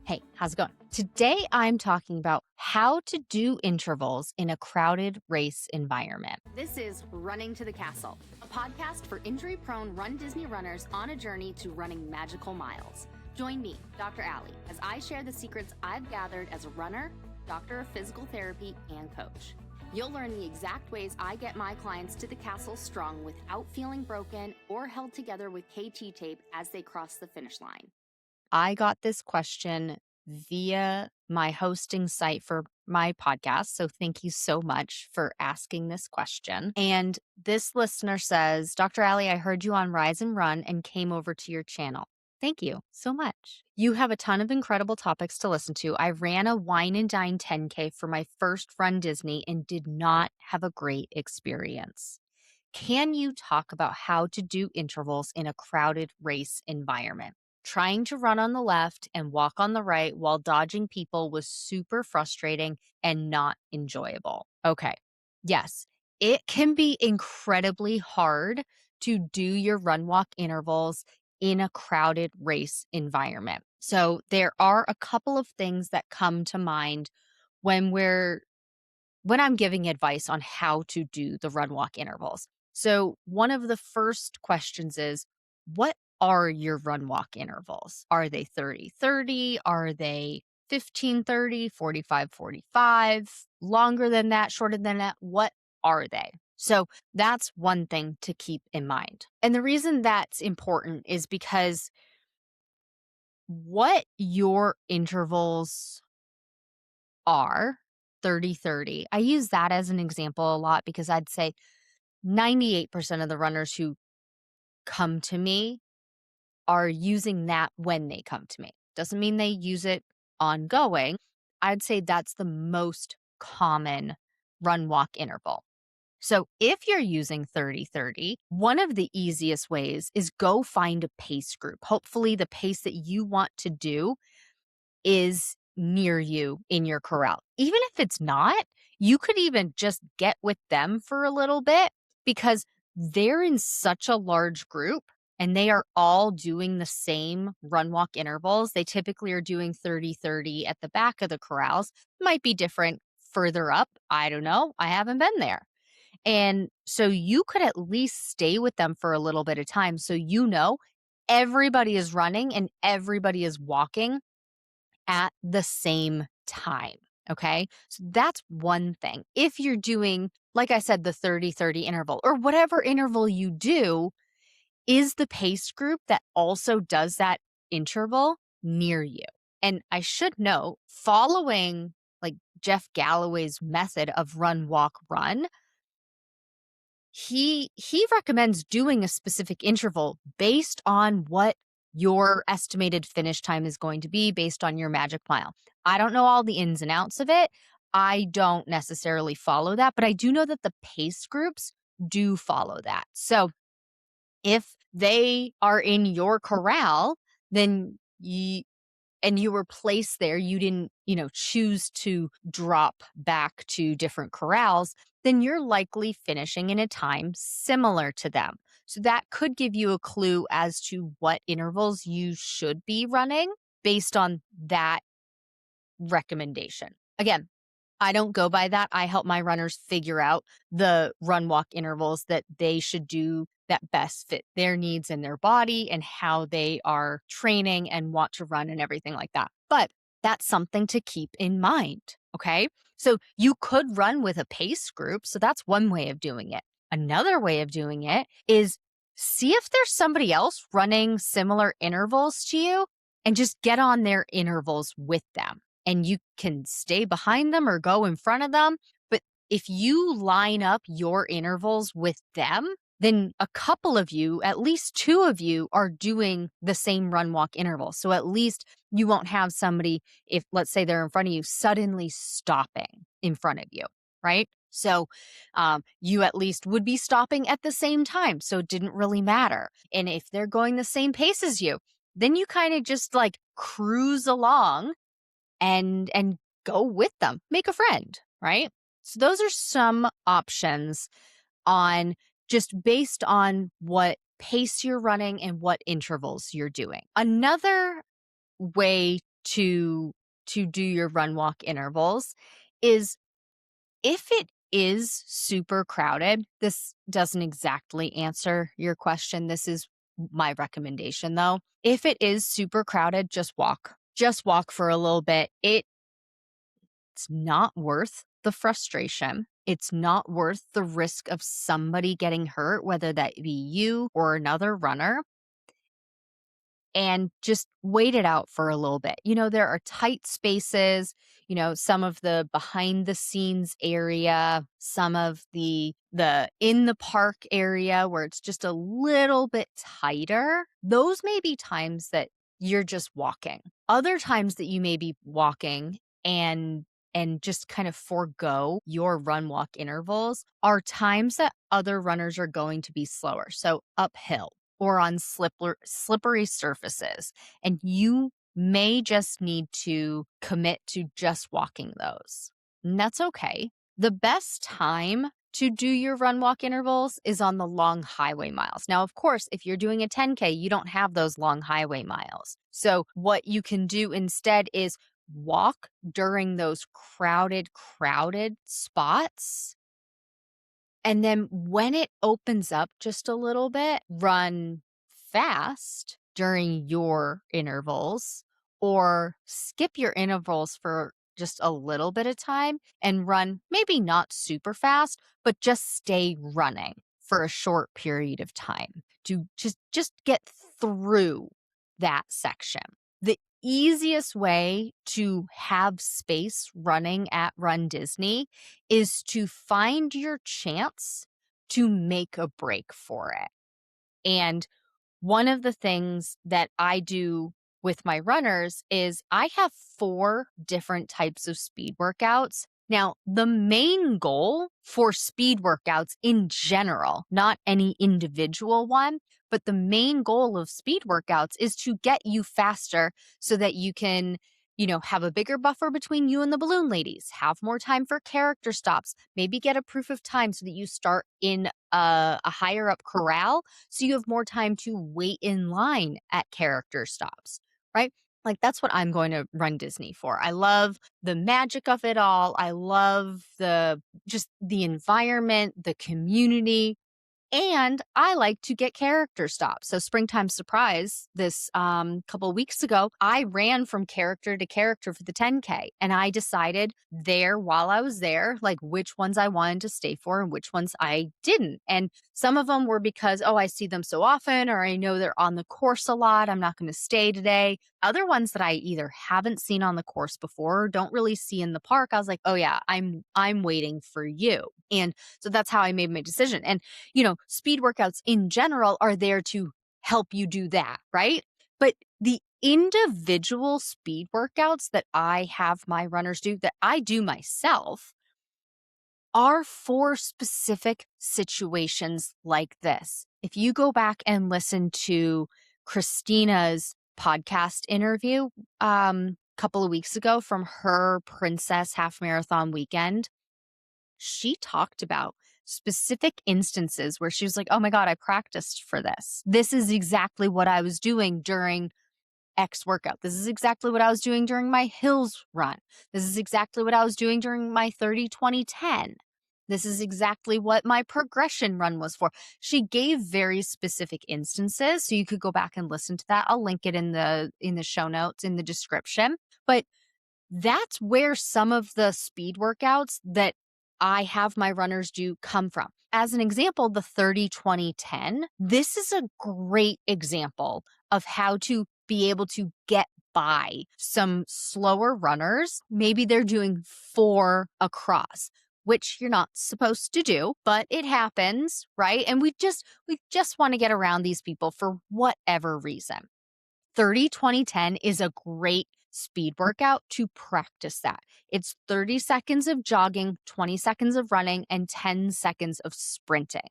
Hey, how's it going? Today I'm talking about how to do intervals in a crowded race environment. This is Running to the Castle, a podcast for injury-prone Run Disney runners on a journey to running magical miles. Join me, Dr. Allie, as I share the secrets I've gathered as a runner, doctor of physical therapy, and coach. You'll learn the exact ways I get my clients to the castle strong without feeling broken or held together with KT tape as they cross the finish line. I got this question via my hosting site for my podcast. So thank you so much for asking this question. And this listener says, Dr. Allie, I heard you on Rise and Run and came over to your channel. Thank you so much. You have a ton of incredible topics to listen to. I ran a wine and dine 10K for my first runDisney and did not have a great experience. Can you talk about how to do intervals in a crowded race environment? Trying to run on the left and walk on the right while dodging people was super frustrating and not enjoyable. Okay. Yes, it can be incredibly hard to do your run walk intervals in a crowded race environment. So there are a couple of things that come to mind when I'm giving advice on how to do the run walk intervals. So one of the first questions is, what are your run walk intervals? Are they 30-30? Are they 15-30, 45-45? Longer than that, shorter than that? What are they? So that's one thing to keep in mind. And the reason that's important is because what your intervals are, 30-30, I use that as an example a lot because I'd say 98% of the runners who come to me are using that when they come to me. Doesn't mean they use it ongoing. I'd say that's the most common run walk interval. So if you're using 30-30, one of the easiest ways is go find a pace group. Hopefully the pace that you want to do is near you in your corral. Even if it's not, you could even just get with them for a little bit because they're in such a large group and they are all doing the same run walk intervals. They typically are doing 30-30 at the back of the corrals. Might be different further up. I don't know. I haven't been there. And so you could at least stay with them for a little bit of time so you know everybody is running and everybody is walking at the same time. Okay. So that's one thing. If you're doing, like I said, the 30-30 interval or whatever interval you do, is the pace group that also does that interval near you. And I should note, following like Jeff Galloway's method of run, walk, run, he recommends doing a specific interval based on what your estimated finish time is going to be based on your magic mile. I don't know all the ins and outs of it. I don't necessarily follow that, but I do know that the pace groups do follow that. So if they are in your corral, then you were placed there, you didn't, choose to drop back to different corrals, then you're likely finishing in a time similar to them. So that could give you a clue as to what intervals you should be running based on that recommendation. Again, I don't go by that. I help my runners figure out the run walk intervals that they should do that best fit their needs and their body and how they are training and want to run and everything like that. But that's something to keep in mind. Okay. So you could run with a pace group. So that's one way of doing it. Another way of doing it is see if there's somebody else running similar intervals to you and just get on their intervals with them. And you can stay behind them or go in front of them. But if you line up your intervals with them, then a couple of you, at least two of you, are doing the same run walk interval. So at least you won't have somebody, if let's say they're in front of you, suddenly stopping in front of you, right? So you at least would be stopping at the same time. So it didn't really matter. And if they're going the same pace as you, then you kind of just like cruise along and go with them, make a friend, right? So those are some options on just based on what pace you're running and what intervals you're doing. Another way to do your run walk intervals is if it is super crowded. This doesn't exactly answer your question. This is my recommendation though. If it is super crowded, just walk. Just walk for a little bit. It's not worth the frustration. It's not worth the risk of somebody getting hurt, whether that be you or another runner, and just wait it out for a little bit. There are tight spaces, some of the behind the scenes area, some of the in the park area where it's just a little bit tighter. Those may be times that you're just walking. Other times that you may be walking and just kind of forego your run walk intervals are times that other runners are going to be slower. So uphill or on slippery surfaces. And you may just need to commit to just walking those. And that's okay. The best time to do your run walk intervals is on the long highway miles. Now, of course, if you're doing a 10K, you don't have those long highway miles. So what you can do instead is walk during those crowded spots. And then when it opens up just a little bit, run fast during your intervals or skip your intervals for just a little bit of time and run maybe not super fast, but just stay running for a short period of time to just get through that section. The easiest way to have space running at runDisney is to find your chance to make a break for it. And one of the things that I do with my runners is I have 4 different types of speed workouts. Now, the main goal for speed workouts in general, not any individual one, but the main goal of speed workouts is to get you faster so that you can, have a bigger buffer between you and the balloon ladies, have more time for character stops, maybe get a proof of time so that you start in a higher up corral so you have more time to wait in line at character stops, right? Like that's what I'm going to runDisney for. I love the magic of it all. I love just the environment, the community, and I like to get character stops. So Springtime Surprise this couple weeks ago, I ran from character to character for the 10K. And I decided there while I was there, like which ones I wanted to stay for and which ones I didn't. And some of them were because, oh, I see them so often, or I know they're on the course a lot. I'm not going to stay today. Other ones that I either haven't seen on the course before or don't really see in the park, I was like, oh yeah, I'm waiting for you. And so that's how I made my decision. And speed workouts in general are there to help you do that, right? But the individual speed workouts that I have my runners do, that I do myself, are for specific situations like this. If you go back and listen to Christina's podcast interview a couple of weeks ago from her Princess Half Marathon weekend, she talked about specific instances where she was like, oh my God, I practiced for this. This is exactly what I was doing during X workout. This is exactly what I was doing during my hills run. This is exactly what I was doing during my 30-20-10. This is exactly what my progression run was for. She gave very specific instances, so you could go back and listen to that. I'll link it in the show notes in the description. But that's where some of the speed workouts that I have my runners do come from. As an example, the 30-20-10, this is a great example of how to be able to get by some slower runners. Maybe they're doing 4 across, which you're not supposed to do, but it happens, right? And we just want to get around these people for whatever reason. 30-20-10 is a great speed workout to practice that. It's 30 seconds of jogging, 20 seconds of running, and 10 seconds of sprinting.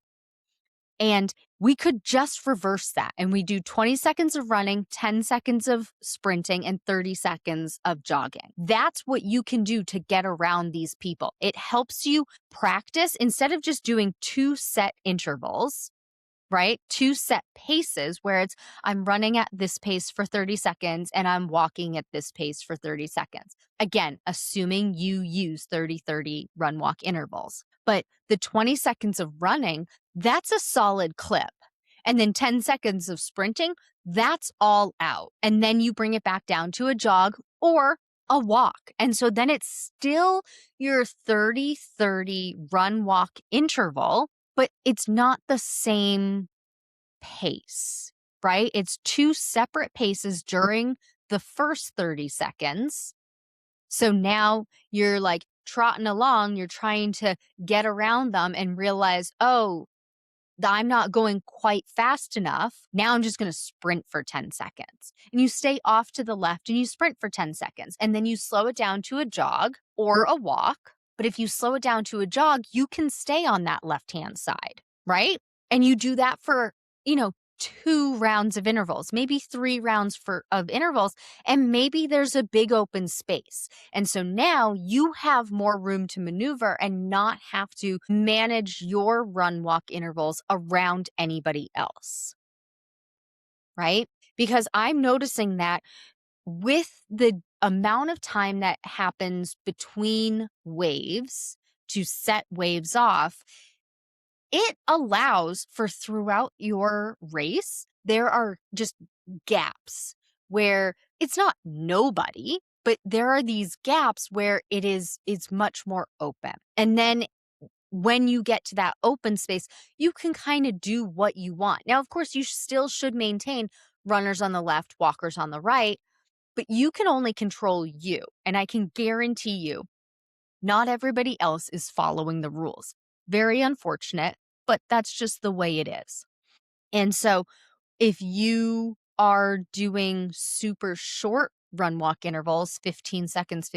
And we could just reverse that. And we do 20 seconds of running, 10 seconds of sprinting, and 30 seconds of jogging. That's what you can do to get around these people. It helps you practice instead of just doing 2 set intervals. right? Two set paces where it's I'm running at this pace for 30 seconds and I'm walking at this pace for 30 seconds. Again, assuming you use 30-30 run walk intervals. But the 20 seconds of running, that's a solid clip. And then 10 seconds of sprinting, that's all out. And then you bring it back down to a jog or a walk. And so then it's still your 30-30 run walk interval, but it's not the same pace, right? It's two separate paces during the first 30 seconds. So now you're like trotting along, you're trying to get around them and realize, oh, I'm not going quite fast enough. Now I'm just going to sprint for 10 seconds. And you stay off to the left and you sprint for 10 seconds. And then you slow it down to a jog or a walk. But if you slow it down to a jog, you can stay on that left hand side, right? And you do that for, 2 rounds of intervals, maybe 3 rounds of intervals. And maybe there's a big open space. And so now you have more room to maneuver and not have to manage your run walk intervals around anybody else, right? Because I'm noticing that with the amount of time that happens between waves to set waves off, it allows for throughout your race, there are just gaps where it's not nobody, but there are these gaps where it's much more open. And then when you get to that open space, you can kind of do what you want. Now, of course, you still should maintain runners on the left, walkers on the right, but you can only control you. And I can guarantee you, not everybody else is following the rules. Very unfortunate, but that's just the way it is. And so if you are doing super short run walk intervals, 15 seconds,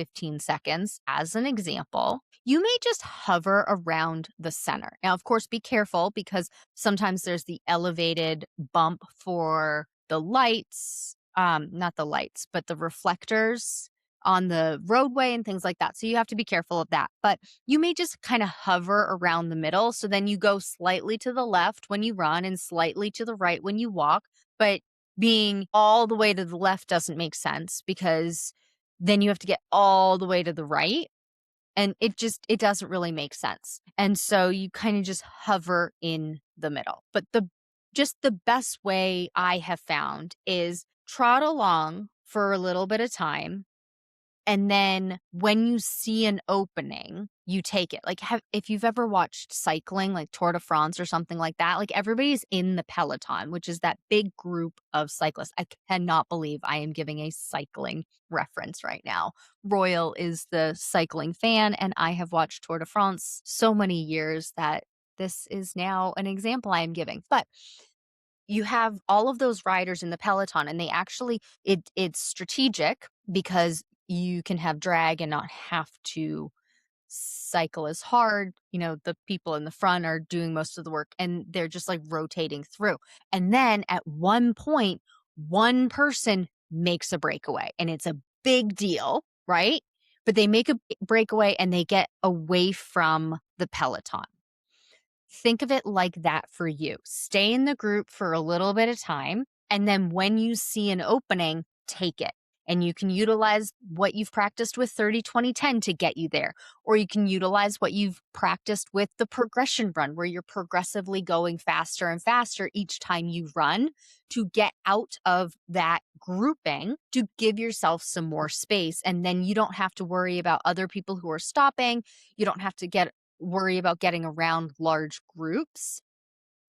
as an example, you may just hover around the center. Now, of course, be careful because sometimes there's the elevated bump for the lights, not the lights, but the reflectors on the roadway and things like that. So you have to be careful of that. But you may just kind of hover around the middle. So then you go slightly to the left when you run and slightly to the right when you walk. But being all the way to the left doesn't make sense because then you have to get all the way to the right. And it doesn't really make sense. And so you kind of just hover in the middle. But the best way I have found is trot along for a little bit of time. And then when you see an opening, you take it. Like if you've ever watched cycling, like Tour de France or something like that, like everybody's in the peloton, which is that big group of cyclists. I cannot believe I am giving a cycling reference right now. Royal is the cycling fan, and I have watched Tour de France so many years that this is now an example I am giving. But you have all of those riders in the peloton, and they actually it's strategic because you can have drag and not have to cycle as hard. The people in the front are doing most of the work and they're just like rotating through. And then at one point, one person makes a breakaway and it's a big deal, right? But they make a breakaway and they get away from the peloton. Think of it like that for you. Stay in the group for a little bit of time. And then when you see an opening, take it. And you can utilize what you've practiced with 30-20-10 to get you there. Or you can utilize what you've practiced with the progression run, where you're progressively going faster and faster each time you run to get out of that grouping to give yourself some more space. And then you don't have to worry about other people who are stopping. You don't have to worry about getting around large groups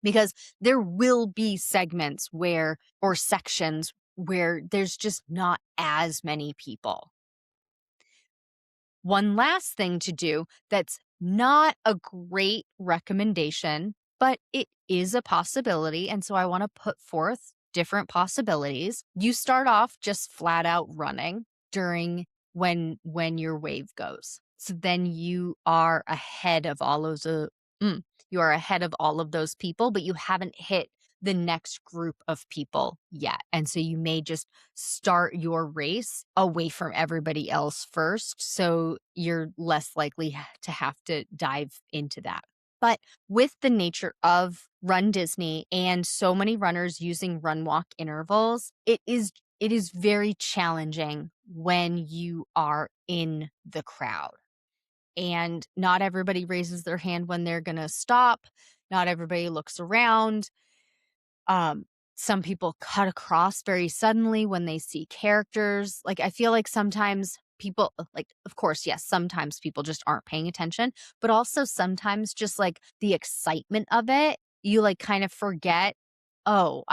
because there will be segments or sections where there's just not as many people. One last thing to do that's not a great recommendation, but it is a possibility. And so I want to put forth different possibilities. You start off just flat out running during when your wave goes. So then you are ahead of all of those people, but you haven't hit the next group of people yet. And so you may just start your race away from everybody else first. So you're less likely to have to dive into that. But with the nature of Run Disney and so many runners using run walk intervals, it is very challenging when you are in the crowd. And not everybody raises their hand when they're going to stop. Not everybody looks around. Um, some people cut across very suddenly when they see characters. Like, I feel like sometimes people, like, of course, yes, sometimes people just aren't paying attention, but also sometimes just like the excitement of it, you like kind of forget, oh,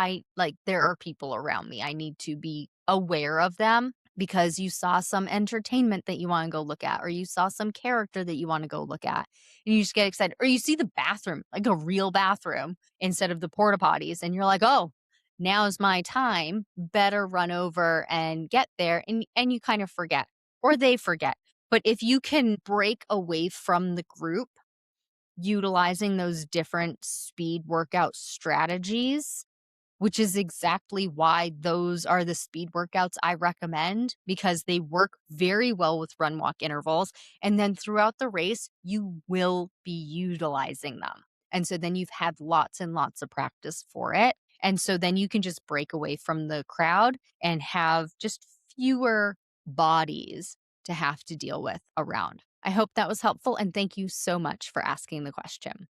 there are people around me. I need to be aware of them because you saw some entertainment that you want to go look at, or you saw some character that you want to go look at, and you just get excited, or you see the bathroom, like a real bathroom instead of the porta potties. And you're like, oh, now's my time. Better run over and get there. And you kind of forget, or they forget. But if you can break away from the group utilizing those different speed workout strategies, which is exactly why those are the speed workouts I recommend, because they work very well with run walk intervals. And then throughout the race, you will be utilizing them. And so then you've had lots and lots of practice for it. And so then you can just break away from the crowd and have just fewer bodies to have to deal with around. I hope that was helpful. And thank you so much for asking the question.